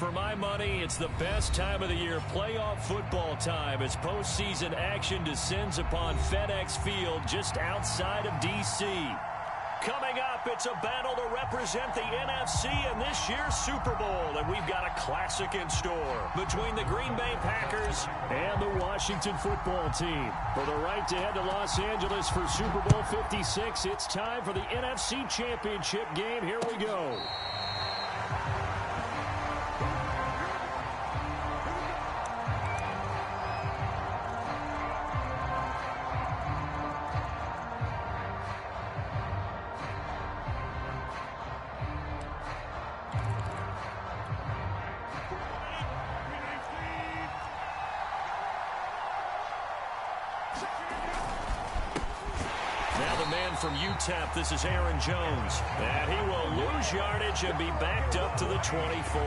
For my money, it's the best time of the year, playoff football time, as postseason action descends upon FedEx Field just outside of D.C. Coming up, it's a battle to represent the NFC in this year's Super Bowl, and we've got a classic in store between the Green Bay Packers and the Washington football team. For the right to head to Los Angeles for Super Bowl 56, it's time for the NFC Championship game. Here we go. From UTEP, this is Aaron Jones, and he will lose yardage and be backed up to the 24.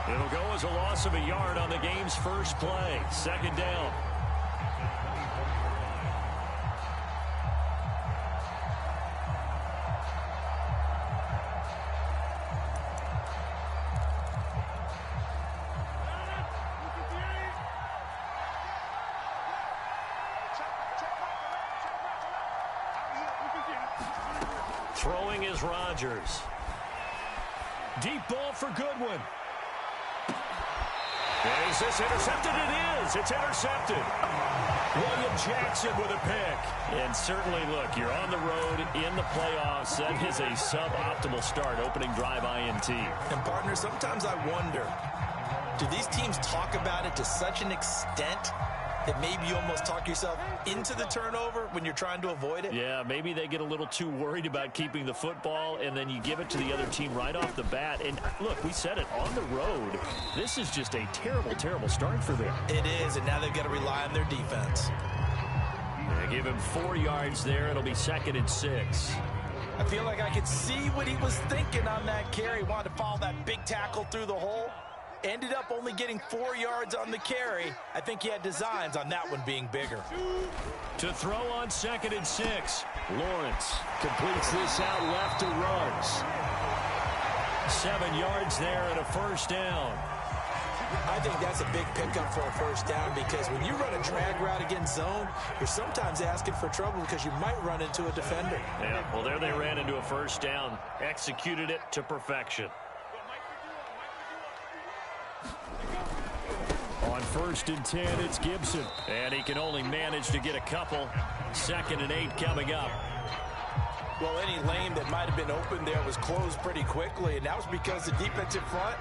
It'll go as a loss of a yard on the game's first play. Second down. Throwing is Rodgers. Deep ball for Goodwin. Is this intercepted? It is. It's intercepted. William Jackson with a pick. And certainly, look, you're on the road in the playoffs. That is a suboptimal start, opening drive INT. And, partner, sometimes I wonder, do these teams talk about it to such an extent that maybe you almost talk yourself into the turnover when you're trying to avoid it? Yeah, maybe they get a little too worried about keeping the football, and then you give it to the other team right off the bat. And, look, we said it, on the road, this is just a terrible, terrible start for them. It is, and now they've got to rely on their defense. They give him 4 yards there. It'll be 2nd and 6. I feel like I could see what he was thinking on that carry. He wanted to follow that big tackle through the hole. Ended up only getting 4 yards on the carry. I think he had designs on that one being bigger. To throw on 2nd and 6. Lawrence completes this out left to Ruggs. 7 yards there and a first down. I think that's a big pickup for a first down, because when you run a drag route against zone, you're sometimes asking for trouble because you might run into a defender. Yeah, well, there they ran into a first down. Executed it to perfection. On 1st and 10, it's Gibson. And he can only manage to get a couple. 2nd and 8 coming up. Well, any lane that might have been open there was closed pretty quickly, and that was because the defensive front,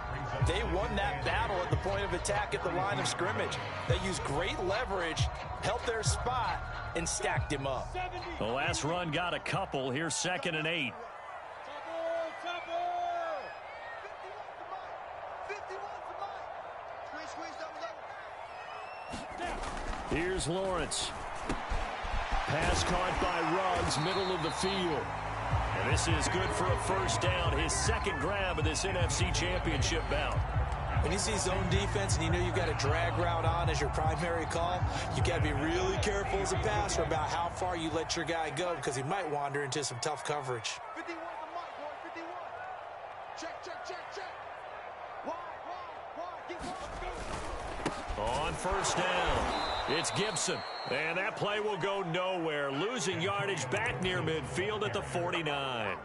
they won that battle at the point of attack at the line of scrimmage. They used great leverage, held their spot, and stacked him up. The last run got a couple. Here's 2nd and 8. Here's Lawrence. Pass caught by Ruggs, middle of the field. And this is good for a first down, his 2nd grab of this NFC Championship bout. When you see zone defense and you know you've got a drag route on as your primary call, you got to be really careful as a passer about how far you let your guy go, because he might wander into some tough coverage. 51 to Mike, boy, 51. Check, check, check, check. Wide, get go. On first down, it's Gibson. And that play will go nowhere. Losing yardage back near midfield at the 49.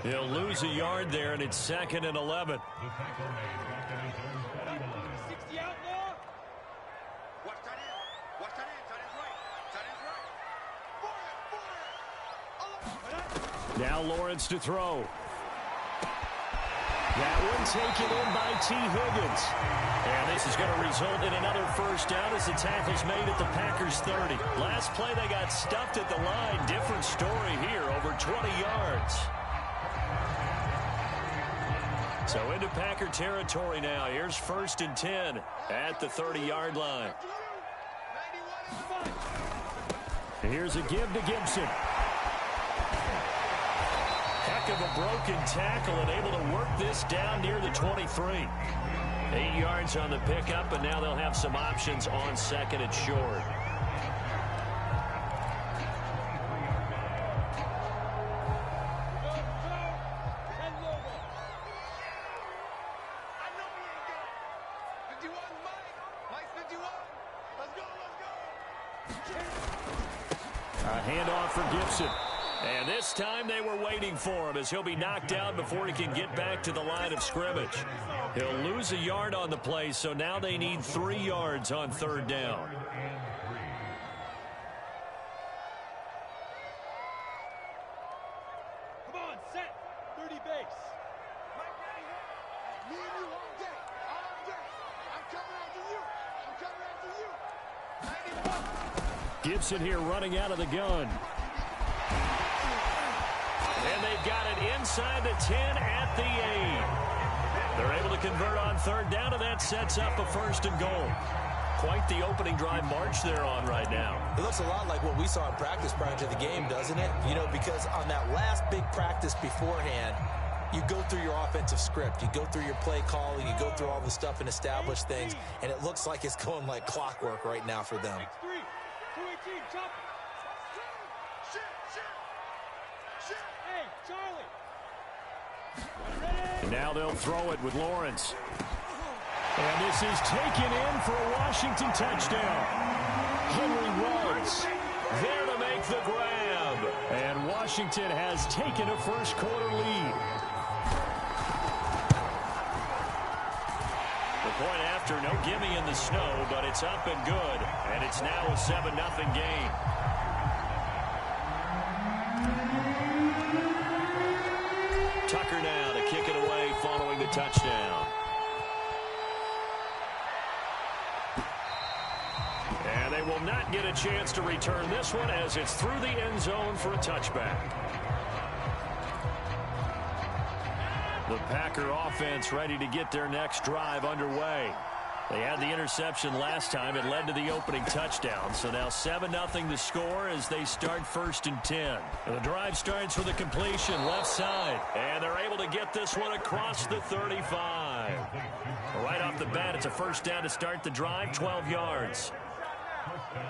He'll lose a yard there, and it's 2nd and 11. 60 out now. Watch that in. Watch that in. That is right. Now Lawrence to throw. That one taken in by T. Higgins. And this is going to result in another first down as the tackle's made at the Packers' 30. Last play they got stuffed at the line. Different story here, over 20 yards. So into Packer territory now. Here's 1st and 10 at the 30-yard line. Here's a give to Gibson. Heck of a broken tackle, and able to work this down near the 23. 8 yards on the pickup, and now they'll have some options on 2nd and short. handoff for Gibson. And this time they were waiting for him as he'll be knocked down before he can get back to the line of scrimmage. He'll lose a yard on the play, so now they need 3 yards on 3rd down. Come on, set. 30 base. Me and you all day. All day. I'm coming after you. I'm coming after you. Gibson here running out of the gun. And they've got it inside the 10 at the 8. They're able to convert on 3rd down, and that sets up a 1st and goal. Quite the opening drive march they're on right now. It looks a lot like what we saw in practice prior to the game, doesn't it? You know, because on that last big practice beforehand, you go through your offensive script. You go through your play calling. You go through all the stuff and establish things. And it looks like it's going like clockwork right now for them. 6-3. 218. Chop. Hey, Charlie. And now they'll throw it with Lawrence. And this is taken in for a Washington touchdown. Henry Ruggs there to make the grab. And Washington has taken a 1st quarter lead. The point after, no gimme in the snow, but it's up and good. And it's now a 7-0 game. Tucker now to kick it away following the touchdown. And they will not get a chance to return this one as it's through the end zone for a touchback. The Packer offense ready to get their next drive underway. They had the interception last time. It led to the opening touchdown. So now 7-0 the score as they start 1st and 10. And the drive starts with a completion left side. And they're able to get this one across the 35. Right off the bat, it's a 1st down to start the drive, 12 yards.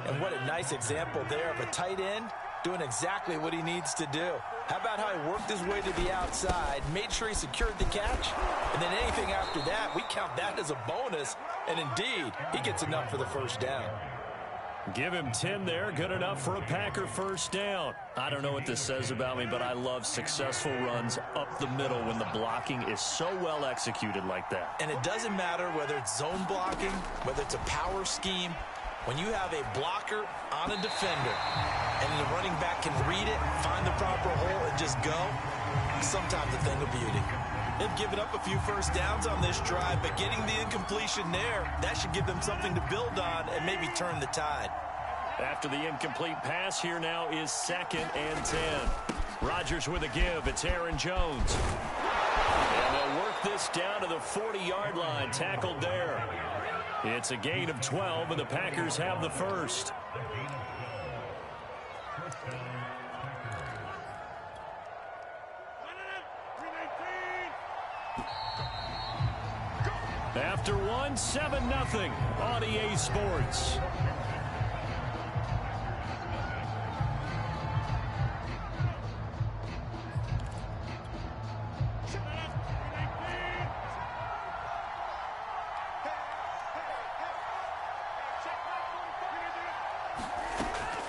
And what a nice example there of a tight end doing exactly what he needs to do. How about how he worked his way to the outside, made sure he secured the catch, and then anything after that, we count that as a bonus. And indeed, he gets enough for the 1st down. Give him 10 there, good enough for a Packer 1st down. I don't know what this says about me, but I love successful runs up the middle when the blocking is so well executed like that. And it doesn't matter whether it's zone blocking, whether it's a power scheme. When you have a blocker on a defender and the running back can read it, find the proper hole, and just go, sometimes a thing of beauty. They've given up a few 1st downs on this drive, but getting the incompletion there, that should give them something to build on and maybe turn the tide. After the incomplete pass, here now is 2nd and 10. Rodgers with a give. It's Aaron Jones. And they'll work this down to the 40-yard line, tackled there. It's a gain of 12, and the Packers have the 1st. After one, 7-0 on EA Sports.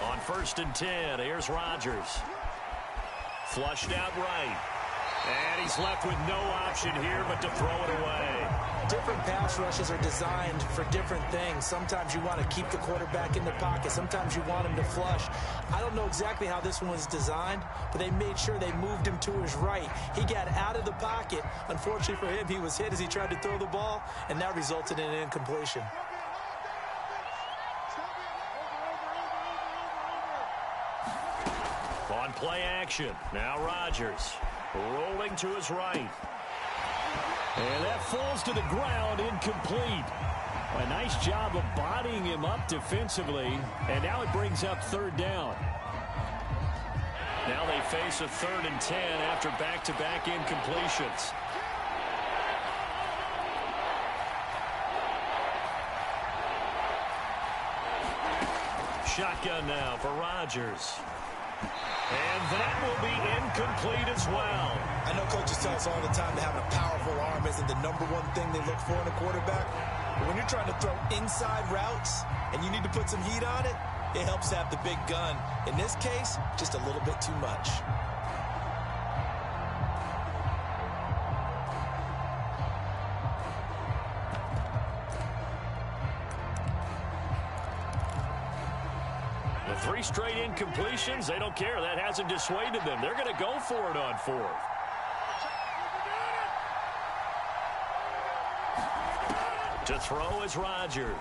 On 1st and 10, here's Rodgers. Flushed out right. And he's left with no option here but to throw it away. Different pass rushes are designed for different things. Sometimes you want to keep the quarterback in the pocket. Sometimes you want him to flush. I don't know exactly how this one was designed, but they made sure they moved him to his right. He got out of the pocket. Unfortunately for him, he was hit as he tried to throw the ball, and that resulted in an incompletion. On play action, now Rodgers rolling to his right. And that falls to the ground, incomplete. A nice job of bodying him up defensively, and now it brings up 3rd down. Now they face a 3rd and 10 after back-to-back incompletions. Shotgun now for Rodgers. And that will be incomplete as well. I know coaches tell us all the time that having a powerful arm isn't the #1 thing they look for in a quarterback. But when you're trying to throw inside routes and you need to put some heat on it, it helps have the big gun. In this case, just a little bit too much. The 3 straight incompletions, they don't care. That hasn't dissuaded them. They're going to go for it on 4th. To throw is Rodgers.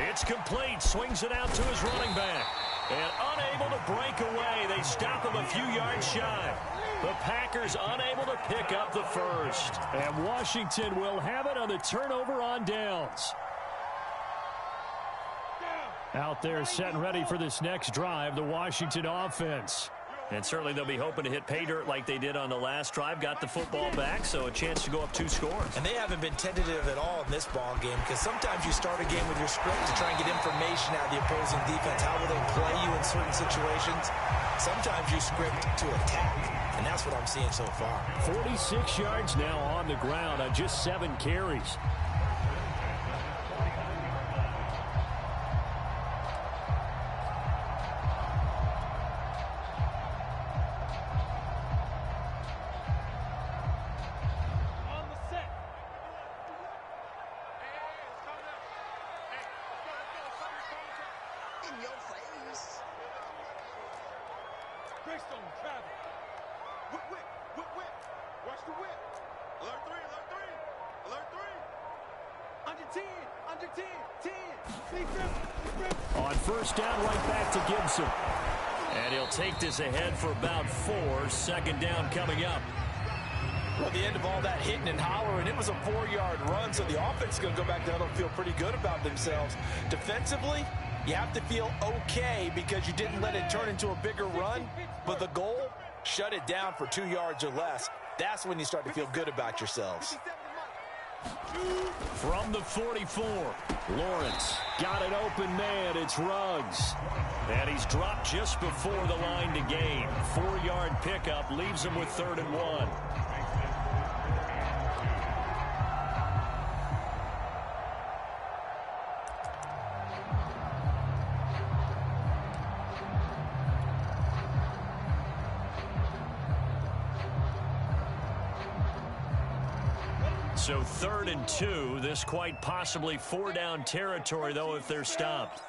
It's complete. Swings it out to his running back. And unable to break away. They stop him a few yards shy. The Packers unable to pick up the first. And Washington will have it on the turnover on downs. Out there set and ready for this next drive, the Washington offense. And certainly they'll be hoping to hit pay dirt like they did on the last drive. Got the football back, so a chance to go up 2 scores. And they haven't been tentative at all in this ball game, because sometimes you start a game with your script to try and get information out of the opposing defense. How will they play you in certain situations? Sometimes you script to attack, and that's what I'm seeing so far. 46 yards now on the ground on just 7 carries. On first down, right back to Gibson. And he'll take this ahead for about 4. Second down coming up. Well, the end of all that hitting and hollering, it was a 4-yard run, so the offense is going to go back down and feel pretty good about themselves. Defensively, you have to feel okay because you didn't let it turn into a bigger run, but the goal, shut it down for 2 yards or less. That's when you start to feel good about yourselves. From the 44, Lawrence got an open man. It's Ruggs. And he's dropped just before the line to gain. 4-yard pickup leaves him with 3rd and 1. So 3rd and 2. This quite possibly 4-down territory, though, if they're stopped.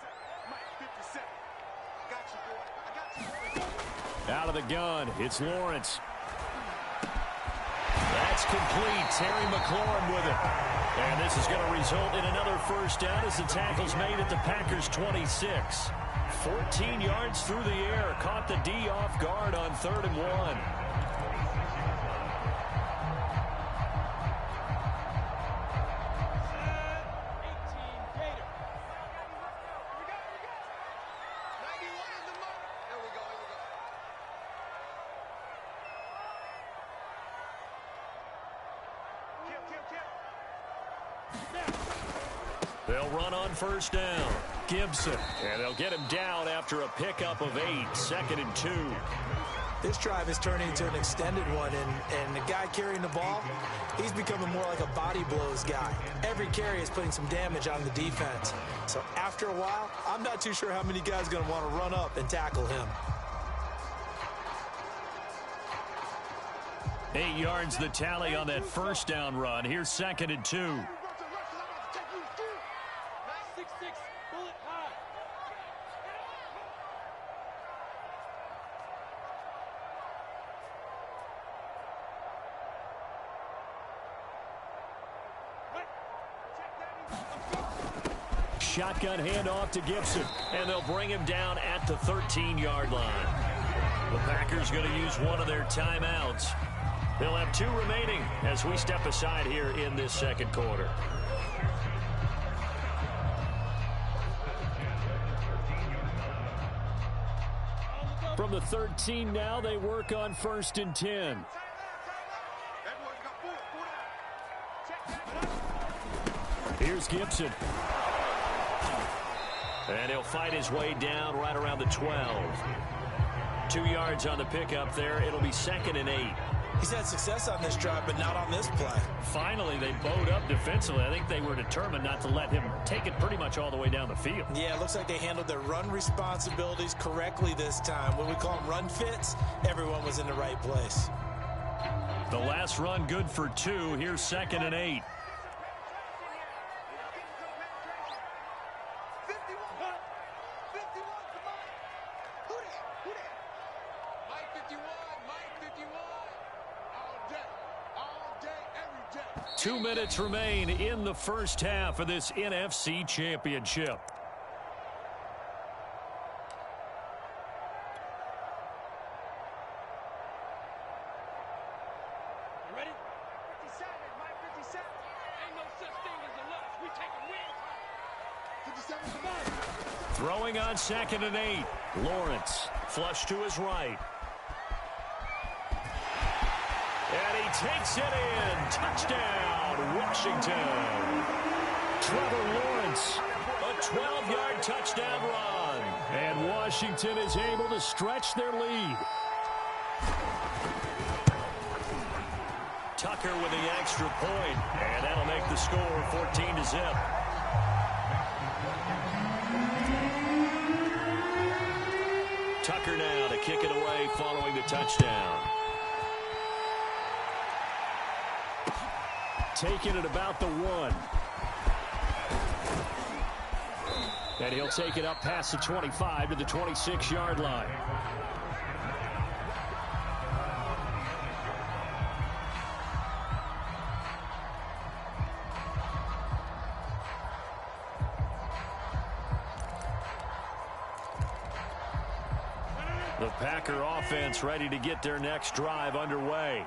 Out of the gun, it's Lawrence. That's complete. Terry McLaurin with it. And this is going to result in another first down as the tackle's made at the Packers' 26. 14 yards through the air. Caught the D off guard on 3rd and 1. They'll run on first down. Gibson. And they'll get him down after a pickup of 8. 2nd and 2. This drive is turning into an extended one, and the guy carrying the ball, he's becoming more like a body blows guy. Every carry is putting some damage on the defense. So after a while, I'm not too sure how many guys are going to want to run up and tackle him. 8 yards the tally on that first down run. Here's 2nd and 2. Shotgun handoff to Gibson, and they'll bring him down at the 13-yard line. The Packers going to use one of their timeouts. They'll have 2 remaining as we step aside here in this second quarter. From the 13 now, they work on 1st and 10. Here's Gibson. And he'll fight his way down right around the 12. 2 yards on the pickup there. It'll be 2nd and 8. He's had success on this drive, but not on this play. Finally, they bowed up defensively. I think they were determined not to let him take it pretty much all the way down the field. Yeah, it looks like they handled their run responsibilities correctly this time. When we call them run fits, everyone was in the right place. The last run good for 2. Here's 2nd and 8. All day, 2 minutes remain in the first half of this NFC Championship. You ready? 57, Mike 57. Ain't no such thing as a loss. We take a win. 57 is the ball. Throwing on 2nd and 8. Lawrence flush to his right. And he takes it in. Touchdown, Washington. Trevor Lawrence, a 12-yard touchdown run. And Washington is able to stretch their lead. Tucker with the extra point, and that'll make the score 14-0. Tucker now to kick it away following the touchdown. Taking it about the 1. And he'll take it up past the 25 to the 26-yard line. The Packer offense ready to get their next drive underway.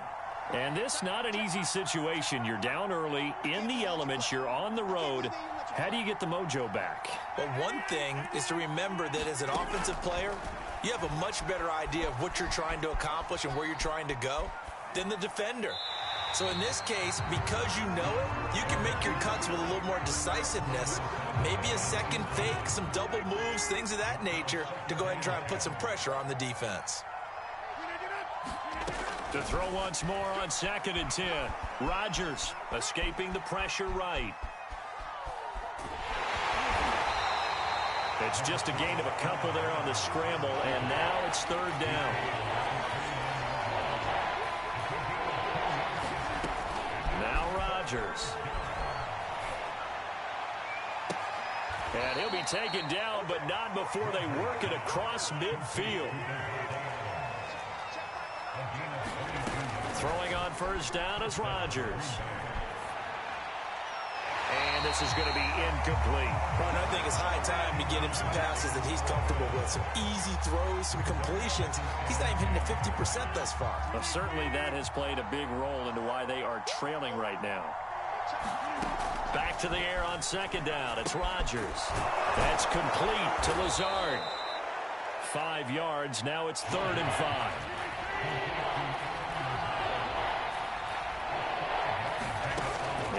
And this not an easy situation. You're down early, in the elements, you're on the road. How do you get the mojo back? Well, one thing is to remember that as an offensive player, you have a much better idea of what you're trying to accomplish and where you're trying to go than the defender. So in this case, because you know it, you can make your cuts with a little more decisiveness, maybe a second fake, some double moves, things of that nature, to go ahead and try and put some pressure on the defense. To throw once more on 2nd and 10. Rodgers escaping the pressure right. It's just a gain of a couple there on the scramble, and now it's 3rd down. Now Rodgers. And he'll be taken down, but not before they work it across midfield. Throwing on 1st down is Rodgers. And this is going to be incomplete. Ron, I think it's high time to get him some passes that he's comfortable with. Some easy throws, some completions. He's not even hitting the 50% thus far. Well, certainly that has played a big role into why they are trailing right now. Back to the air on 2nd down. It's Rodgers. That's complete to Lazard. 5 yards. Now it's 3rd and 5.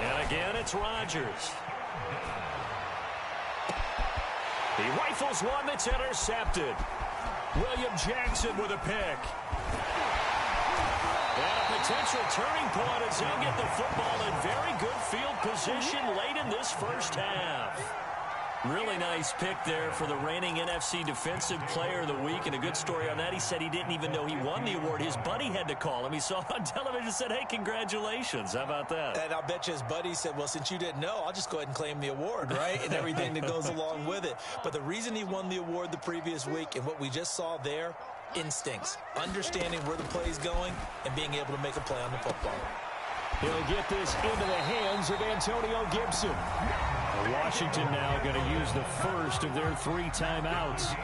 And again, it's Rodgers. He rifles one that's intercepted. William Jackson with a pick. And a potential turning point as they'll get the football in very good field position late in this first half. Really nice pick there for the reigning NFC Defensive Player of the Week. And a good story on that, he said he didn't even know he won the award. His buddy had to call him. He saw it on television and said, hey, congratulations. How about that? And I'll bet you his buddy said, well, since you didn't know, I'll just go ahead and claim the award, right? And everything that goes along with it. But the reason he won the award the previous week and what we just saw there, instincts, understanding where the play is going and being able to make a play on the football. He'll get this into the hands of Antonio Gibson. Washington now going to use the first of their 3 timeouts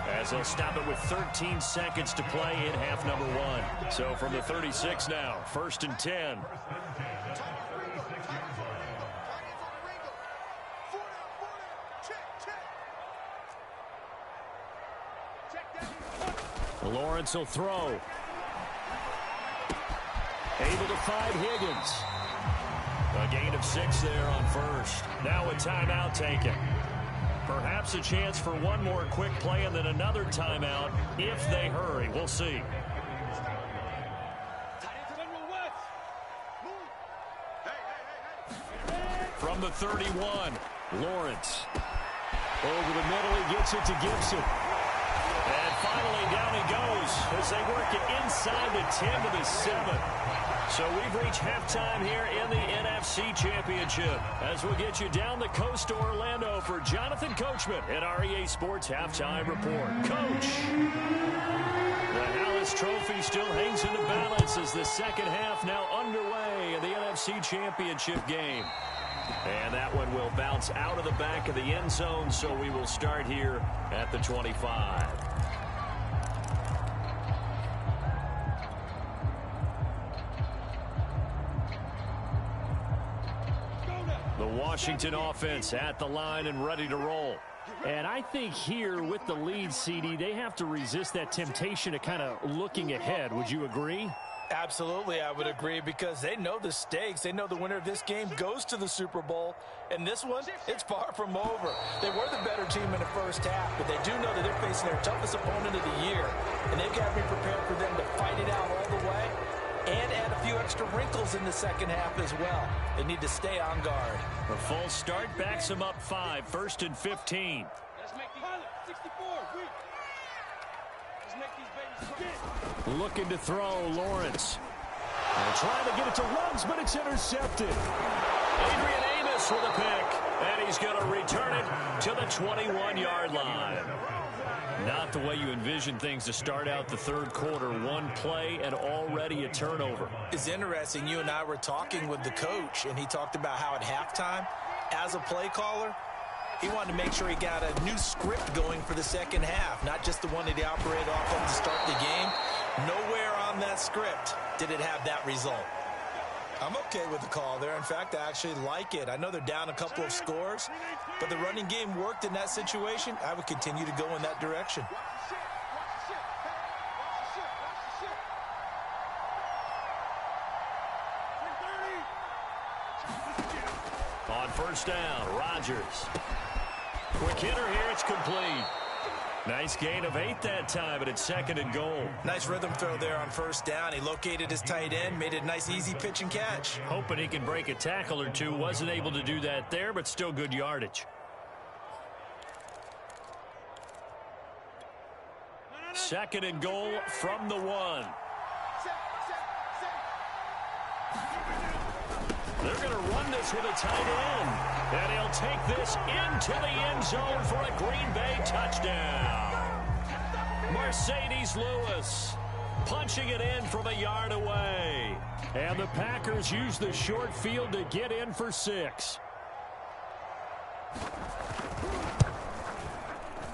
as they'll stop it with 13 seconds to play in half number 1. So from the 36 now, 1st and 10. Lawrence will throw. Able to find Higgins. A gain of 6 there on 1st. Now a timeout taken. Perhaps a chance for one more quick play and then another timeout if they hurry. We'll see. from the 31. Lawrence. Over the middle, he gets it to Gibson. And finally, down he goes as they work it inside the 10 to the 7. So we've reached halftime here in the NFC Championship as we'll get you down the coast to Orlando for Jonathan Coachman at our EA Sports Halftime Report. Coach, the Hallis Trophy still hangs in the balance as the second half now underway in the NFC Championship game. And that one will bounce out of the back of the end zone, so we will start here at the 25. The Washington offense at the line and ready to roll. And I think here with the lead, CD, they have to resist that temptation to kind of looking ahead. Would you agree? Absolutely, I would agree, because they know the stakes. They know the winner of this game goes to the Super Bowl. And this one, it's far from over. They were the better team in the first half, but they do know that they're facing their toughest opponent of the year. And they've got to be prepared for them to fight it out all the way and add a few extra wrinkles in the second half as well. They need to stay on guard. A false start backs them up 5, 1st and 15. Let's make the pilot 64. Let's make these babies quick. Looking to throw, Lawrence. And trying to get it to Ruggs, but it's intercepted. Adrian Amos with a pick, and he's going to return it to the 21-yard line. Not the way you envision things to start out the third quarter. One play and already a turnover. It's interesting. You and I were talking with the coach, and he talked about how at halftime, as a play caller, he wanted to make sure he got a new script going for the second half, not just the one that he operated off of to start the game. Nowhere on that script did it have that result. I'm okay with the call there. In fact, I actually like it. I know they're down a couple of scores, but the running game worked in that situation. I would continue to go in that direction. On first down, Rodgers. Quick hitter here, it's complete. Nice gain of 8 that time, but it's 2nd and goal. Nice rhythm throw there on first down. He located his tight end, made it a nice easy pitch and catch. Hoping he can break a tackle or two. Wasn't able to do that there, but still good yardage. 2nd and goal from the 1. They're going to run this with a tight end. And he'll take this into the end zone for a Green Bay touchdown. Mercedes Lewis punching it in from a yard away. And the Packers use the short field to get in for 6.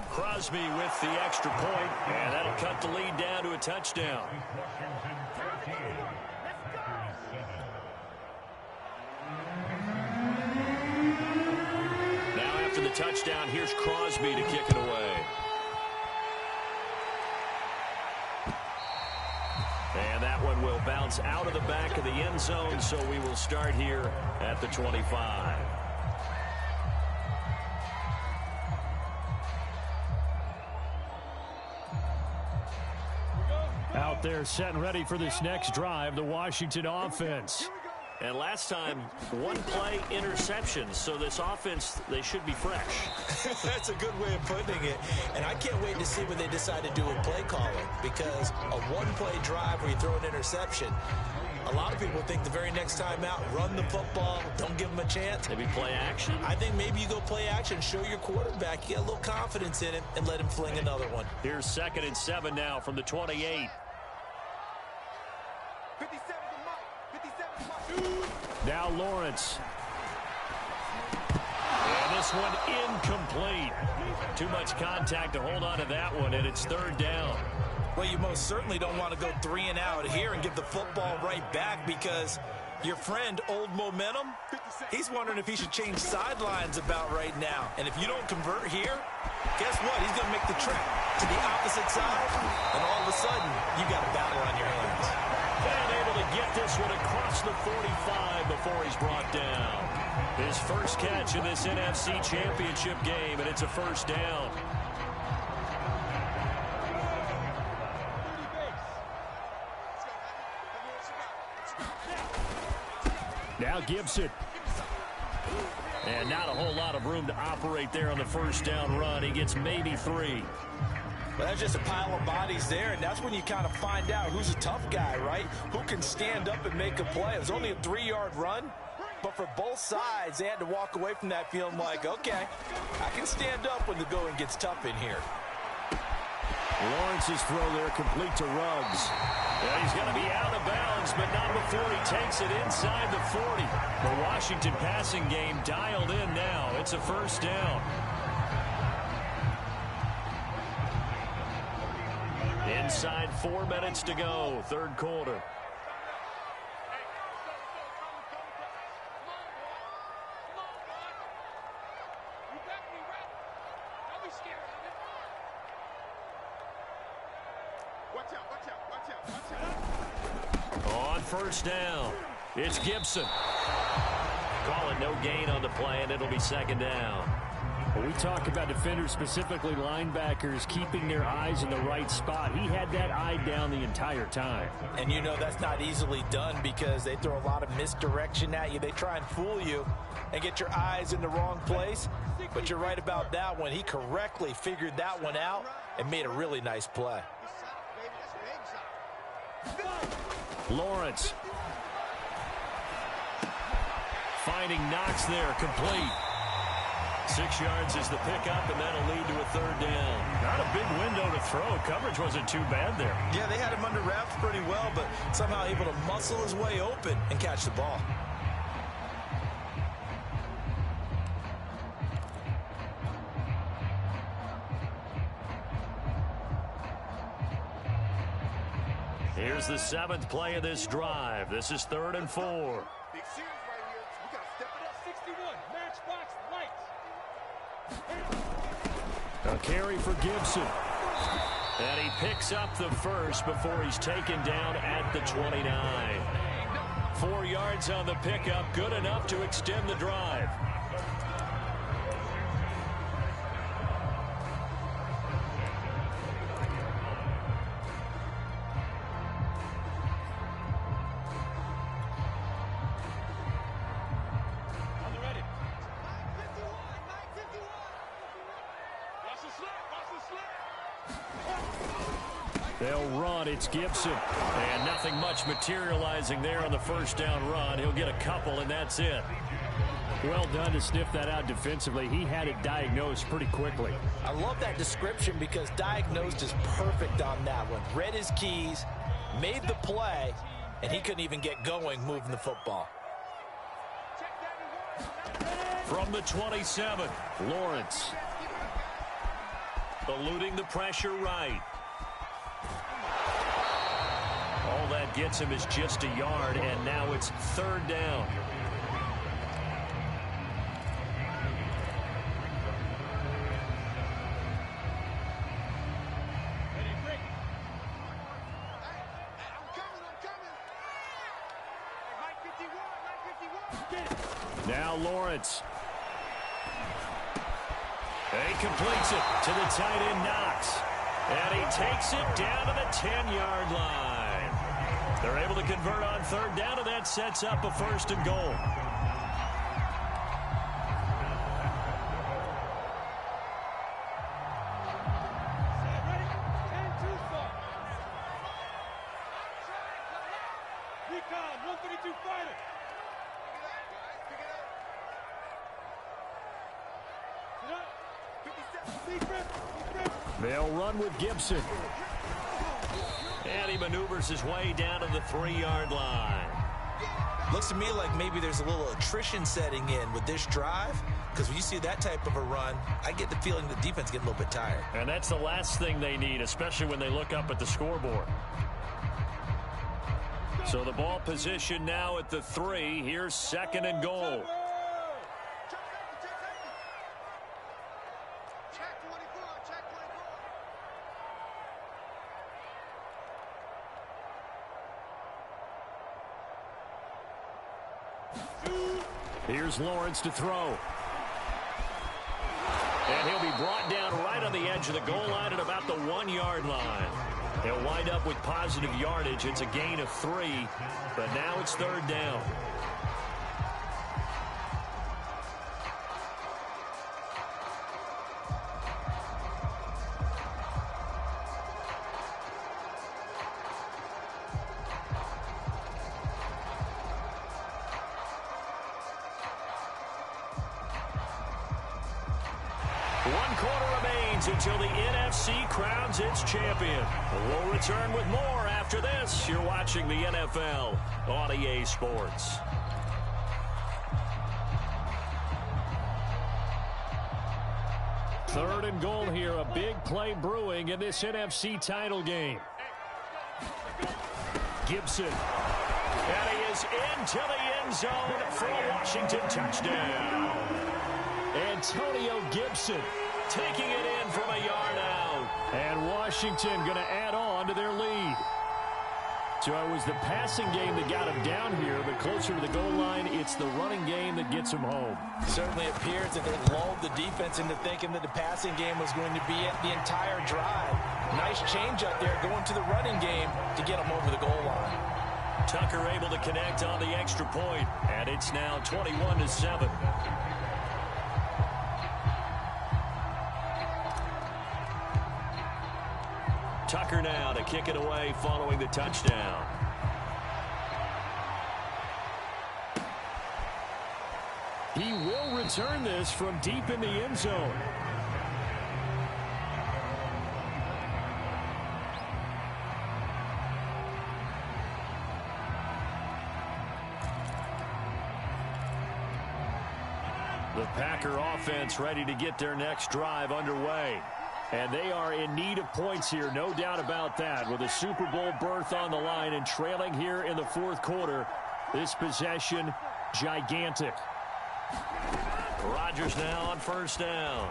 Crosby with the extra point, and that'll cut the lead down to a touchdown. After the touchdown, here's Crosby to kick it away. And that one will bounce out of the back of the end zone, so we will start here at the 25. Out there set and ready for this next drive, the Washington offense. And last time, one play interception. So this offense, they should be fresh. That's a good way of putting it. And I can't wait to see what they decide to do with play calling, because a one-play drive where you throw an interception, a lot of people think the very next time out, run the football, don't give them a chance. Maybe play action. I think maybe you go play action, show your quarterback, you get a little confidence in him, and let him fling another one. Here's 2nd and 7 now from the 28. 57 to Mike. 57 to Mike. Now Lawrence. And this one incomplete. Too much contact to hold on to that one, and it's 3rd down. Well, you most certainly don't want to go 3 and out here and give the football right back, because your friend, Old Momentum, he's wondering if he should change sidelines about right now. And if you don't convert here, guess what? He's going to make the trek to the opposite side, and all of a sudden, you got a battle on your hands. And able to get this one across the 45 before he's brought down. His first catch in this NFC Championship game, and it's a 1st down. Now Gibson. And not a whole lot of room to operate there on the first down run. He gets maybe 3. Well, that's just a pile of bodies there, and that's when you kind of find out who's a tough guy, right? Who can stand up and make a play. It was only a 3-yard run, but for both sides, they had to walk away from that feeling like, okay, I can stand up when the going gets tough in here. Lawrence's throw there complete to Ruggs. And he's going to be out of bounds, but not before he takes it inside the 40. The Washington passing game dialed in now. It's a first down. Inside 4 minutes to go, third quarter. On first down, it's Gibson. Call it no gain on the play, and it'll be second down. Well, we talk about defenders, specifically linebackers, keeping their eyes in the right spot. He had that eye down the entire time. And you know that's not easily done because they throw a lot of misdirection at you. They try and fool you and get your eyes in the wrong place. But you're right about that one. He correctly figured that one out and made a really nice play. Lawrence finding Knox there, complete. 6 yards is the pickup, and that'll lead to a third down. Not a big window to throw. Coverage wasn't too bad there. Yeah, they had him under wraps pretty well, but somehow able to muscle his way open and catch the ball. Here's the 7th play of this drive. This is 3rd and 4. Big series right here. We got to step it up. 61, matchbox lights. A carry for Gibson. And he picks up the first before he's taken down at the 29. 4 yards on the pickup, good enough to extend the drive. They'll run. It's Gibson. And nothing much materializing there on the first down run. He'll get a couple, and that's it. Well done to sniff that out defensively. He had it diagnosed pretty quickly. I love that description because diagnosed is perfect on that one. Read his keys, made the play, and he couldn't even get going moving the football. From the 27, Lawrence. Eluding the pressure right. All that gets him is just a yard, and now it's third down. Now Lawrence. He completes it to the tight end Knox. And he takes it down to the 10-yard line. They're able to convert on third down, and that sets up a first and goal. They'll run with Gibson. And he maneuvers his way down to the 3-yard line. Looks to me like maybe there's a little attrition setting in with this drive, because when you see that type of a run, I get the feeling the defense getting a little bit tired. And that's the last thing they need, especially when they look up at the scoreboard. So the ball position now at the 3. Here's second and goal. Here's Lawrence to throw. And he'll be brought down right on the edge of the goal line at about the 1-yard line. He'll wind up with positive yardage. It's a gain of 3, but now it's third down. 1 quarter remains until the NFC crowns its champion. We'll return with more after this. You're watching the NFL on EA Sports. Third and goal here. A big play brewing in this NFC title game. Gibson. And he is into the end zone for a Washington touchdown. Antonio Gibson taking it in from a yard out. And Washington going to add on to their lead. So it was the passing game that got him down here, but closer to the goal line, it's the running game that gets him home. Certainly appears that they lulled the defense into thinking that the passing game was going to be it the entire drive. Nice change up there going to the running game to get them over the goal line. Tucker able to connect on the extra point, and it's now 21-7. Tucker now to kick it away following the touchdown. He will return this from deep in the end zone. The Packer offense ready to get their next drive underway. And they are in need of points here, no doubt about that. With a Super Bowl berth on the line and trailing here in the fourth quarter, this possession, gigantic. Rodgers now on first down.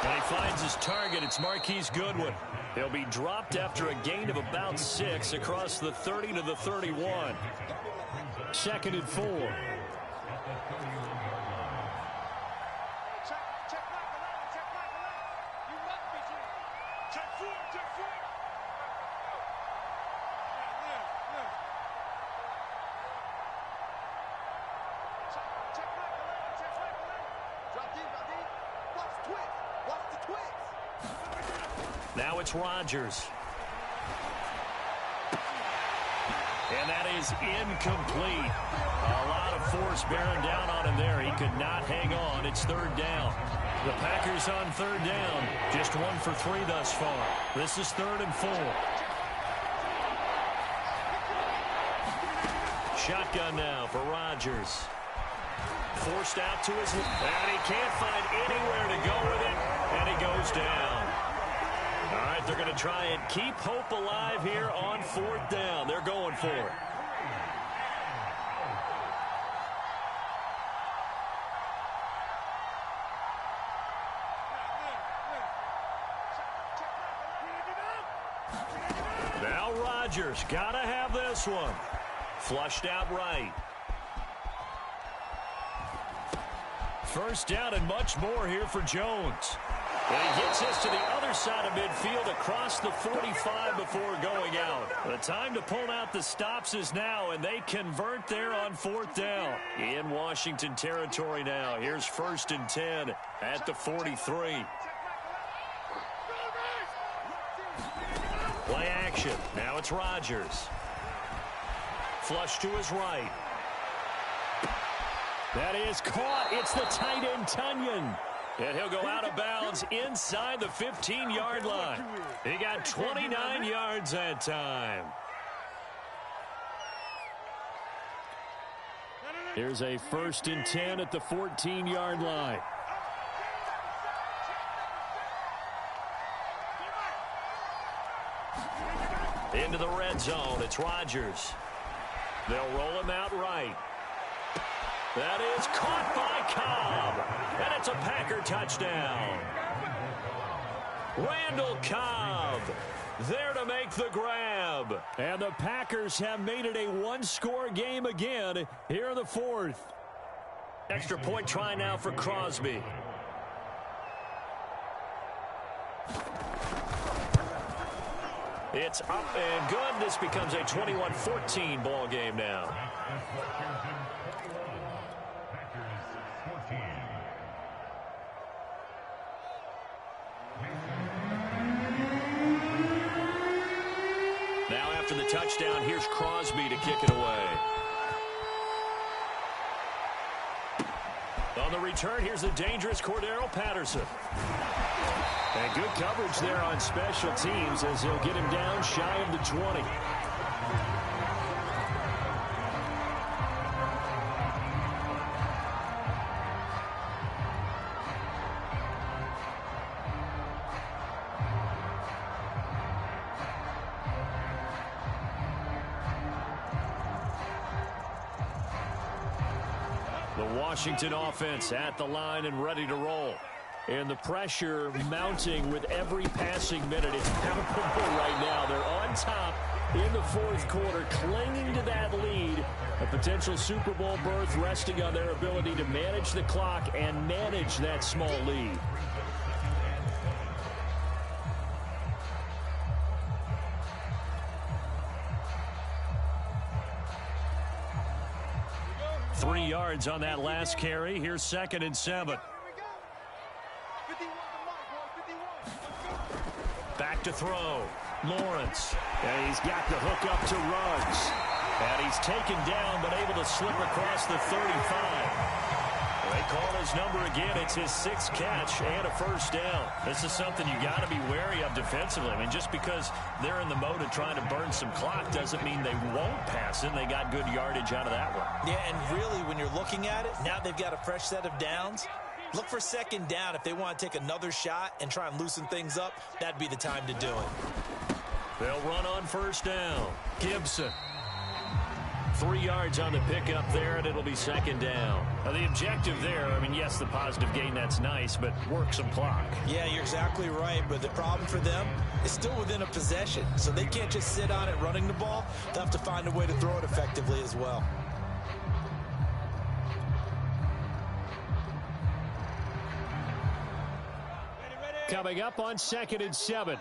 And he finds his target. It's Marquise Goodwin. He'll be dropped after a gain of about 6 across the 30 to the 31. 2nd and 4. Now it's Rodgers. And that is incomplete. A lot of force bearing down on him there. He could not hang on. It's 3rd down. The Packers on 3rd down. Just 1 for 3 thus far. This is 3rd and 4. Shotgun now for Rodgers. Forced out to his left. And he can't find anywhere to go with it. And he goes down. All right, they're going to try and keep hope alive here on 4th down. They're going for it. Now Rodgers got to have this one. Flushed out right. First down and much more here for Jones. And he gets this to the other side of midfield across the 45 before going out. The time to pull out the stops is now, and they convert there on 4th down. In Washington territory now. Here's 1st and 10 at the 43. Play action. Now it's Rodgers. Flush to his right. That is caught. It's the tight end, Tunyon. And he'll go out of bounds inside the 15-yard line. He got 29 yards that time. Here's a 1st and 10 at the 14-yard line. Into the red zone. It's Rodgers. They'll roll him out right. That is caught by Cobb. And it's a Packer touchdown. Randall Cobb there to make the grab. And the Packers have made it a one-score game again here in the 4th. Extra point try now for Crosby. It's up and good. This becomes a 21-14 ball game now. Now after the touchdown, here's Crosby to kick it away. On the return, here's the dangerous Cordero Patterson. And good coverage there on special teams as they'll get him down shy of the 20. The Washington offense at the line and ready to roll. And the pressure mounting with every passing minute. It's palpable right now. They're on top in the fourth quarter, clinging to that lead. A potential Super Bowl berth resting on their ability to manage the clock and manage that small lead. Three yards on that last carry. Here's 2nd and 7. Back to throw. Lawrence. And he's got the hook up to Ruggs. And he's taken down but able to slip across the 35. They call his number again. It's his 6th catch and a first down. This is something you got to be wary of defensively. I mean, just because they're in the mode of trying to burn some clock doesn't mean they won't pass it. They got good yardage out of that one. Yeah, and really, when you're looking at it, now they've got a fresh set of downs. Look for 2nd down. If they want to take another shot and try and loosen things up, that'd be the time to do it. They'll run on first down. Gibson. 3 yards on the pickup there, and it'll be 2nd down. Now, the objective there, I mean, yes, the positive gain, that's nice, but work some clock. Yeah, you're exactly right, but the problem for them is still within a possession, so they can't just sit on it running the ball. They'll have to find a way to throw it effectively as well. Coming up on 2nd and 7.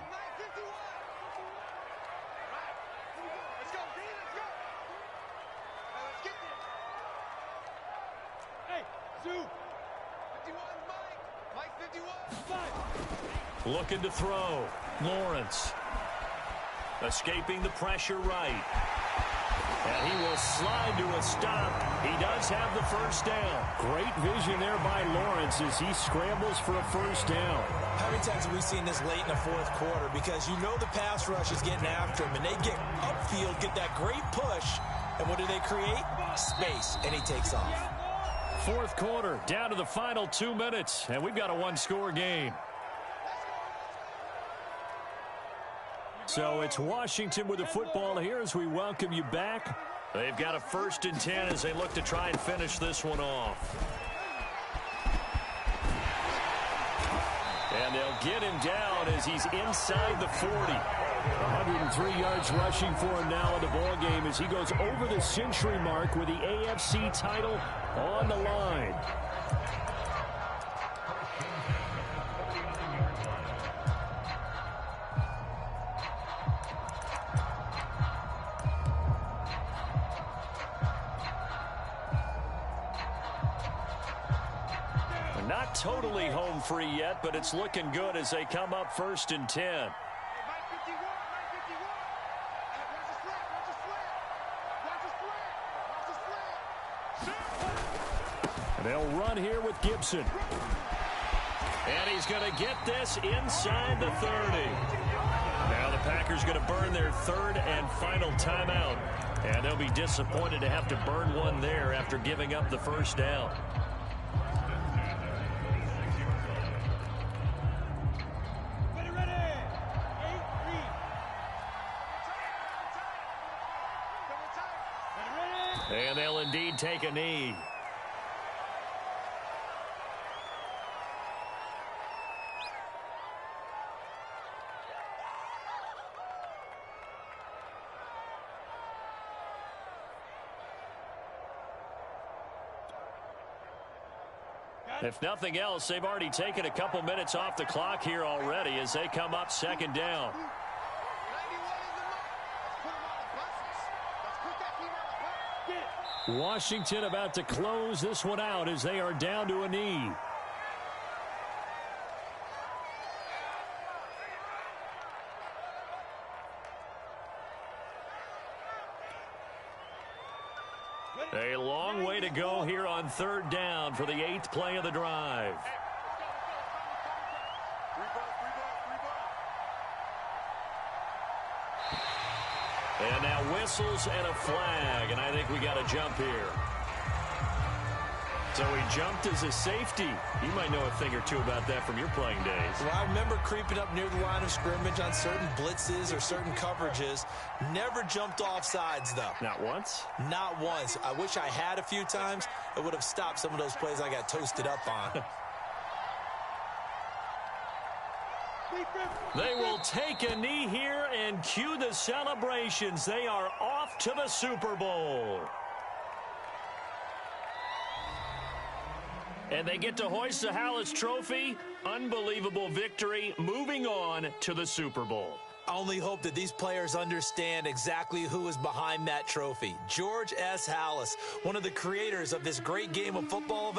Looking to throw. Lawrence. Escaping the pressure right. And he will slide to a stop. He does have the first down. Great vision there by Lawrence as he scrambles for a first down. How many times have we seen this late in the fourth quarter? Because you know the pass rush is getting after him, and they get upfield, get that great push, and what do they create? Space, and he takes off. Fourth quarter, down to the final 2 minutes, and we've got a one-score game. So it's Washington with the football here as we welcome you back. They've got a 1st and 10 as they look to try and finish this one off. And they'll get him down as he's inside the 40. 103 yards rushing for him now in the ballgame as he goes over the century mark with the AFC title on the line. Not totally home free yet, but it's looking good as they come up 1st and 10. They'll run here with Gibson. And he's going to get this inside the 30. Now the Packers going to burn their 3rd and final timeout. And they'll be disappointed to have to burn one there after giving up the first down. And they'll indeed take a knee. If nothing else, they've already taken a couple minutes off the clock here already as they come up 2nd down. Washington about to close this one out as they are down to a knee. A long way to go here on third down for the 8th play of the drive. And now whistles and a flag, and I think we got a jump here. So he jumped as a safety. You might know a thing or two about that from your playing days. Well, I remember creeping up near the line of scrimmage on certain blitzes or certain coverages. Never jumped off sides, though. Not once? Not once. I wish I had a few times. It would have stopped some of those plays I got toasted up on. They will take a knee here and cue the celebrations. They are off to the Super Bowl. And they get to hoist the Hallis Trophy. Unbelievable victory. Moving on to the Super Bowl. I only hope that these players understand exactly who is behind that trophy. George S. Hallis, one of the creators of this great game of football.